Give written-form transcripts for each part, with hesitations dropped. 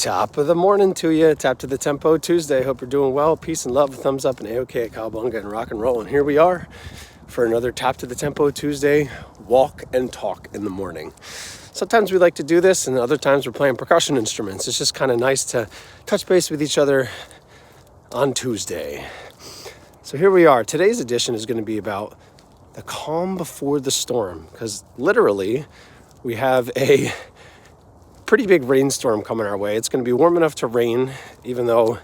Top of the morning to you. Tap to the tempo Tuesday. Hope you're doing well. Peace and love. Thumbs up and A-OK at Cowabunga and rock and roll. And here we are for another Tap to the Tempo Tuesday walk and talk in the morning. Sometimes we like to do this, and other times we're playing percussion instruments. It's just kind of nice to touch base with each other on Tuesday. So here we are. Today's edition is going to be about the calm before the storm, because literally we have a pretty big rainstorm coming our way. It's going to be warm enough to rain, even though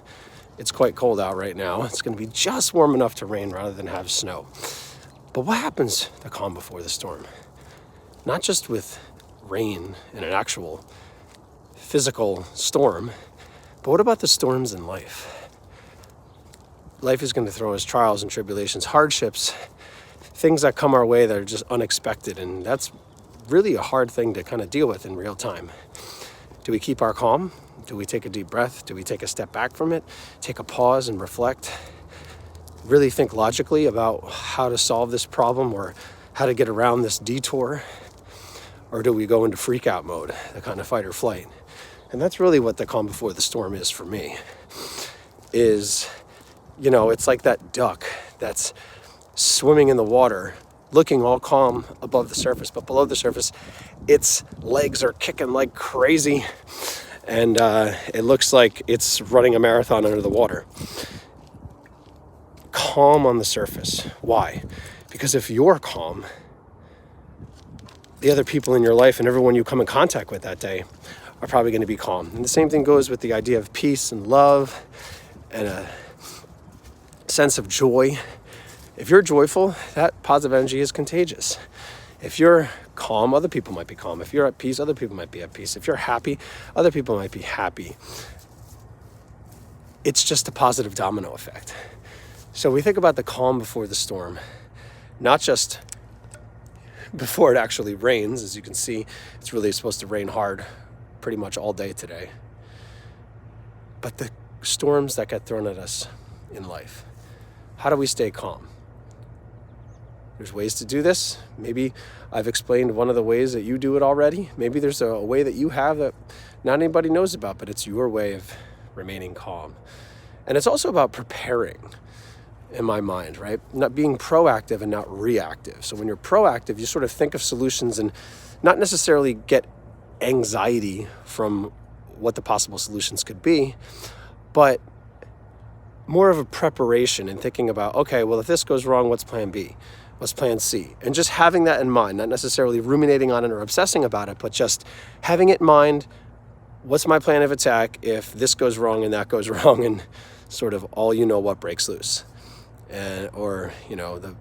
it's quite cold out right now. It's going to be just warm enough to rain rather than have snow. But what happens the calm before the storm? Not just with rain and an actual physical storm, but what about the storms in life? Life is going to throw us trials and tribulations, hardships, things that come our way that are just unexpected, and that's really a hard thing to kind of deal with in real time. Do we keep our calm? Do we take a deep breath? Do we take a step back from it? Take a pause and reflect? Really think logically about how to solve this problem or how to get around this detour? Or do we go into freak out mode, the kind of fight or flight? And that's really what the calm before the storm is for me. It's like that duck that's swimming in the water, looking all calm above the surface, but below the surface, its legs are kicking like crazy, and it looks like it's running a marathon under the water. Calm on the surface. Why? Because if you're calm, the other people in your life and everyone you come in contact with that day are probably going to be calm. And the same thing goes with the idea of peace and love and a sense of joy. If you're joyful, that positive energy is contagious. If you're calm, other people might be calm. If you're at peace, other people might be at peace. If you're happy, other people might be happy. It's just a positive domino effect. So we think about the calm before the storm, not just before it actually rains. As you can see, it's really supposed to rain hard pretty much all day today. But the storms that get thrown at us in life. How do we stay calm? There's ways to do this. Maybe I've explained one of the ways that you do it already. Maybe there's a way that you have that not anybody knows about, but it's your way of remaining calm. And it's also about preparing, in my mind, right? Not being proactive and not reactive. So when you're proactive, you sort of think of solutions and not necessarily get anxiety from what the possible solutions could be, but more of a preparation and thinking about, okay, well, if this goes wrong, what's plan B? What's plan C? And just having that in mind, not necessarily ruminating on it or obsessing about it, but just having it in mind, what's my plan of attack if this goes wrong and that goes wrong, and sort of all you know what breaks loose. Or the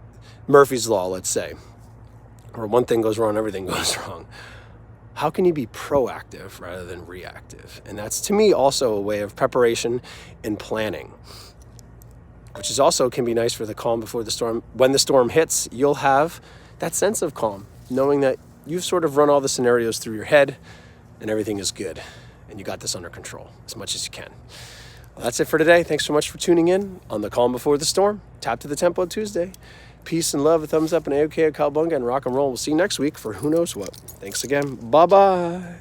Murphy's Law, let's say, or one thing goes wrong, everything goes wrong. How can you be proactive rather than reactive? And that's, to me, also a way of preparation and planning, which is also can be nice for the calm before the storm. When the storm hits, you'll have that sense of calm, knowing that you've sort of run all the scenarios through your head and everything is good and you got this under control as much as you can. Well, that's it for today. Thanks so much for tuning in on the calm before the storm. Tap to the Tempo Tuesday. Peace and love, a thumbs up and A-OK at Cowabunga and rock and roll. We'll see you next week for who knows what. Thanks again. Bye-bye.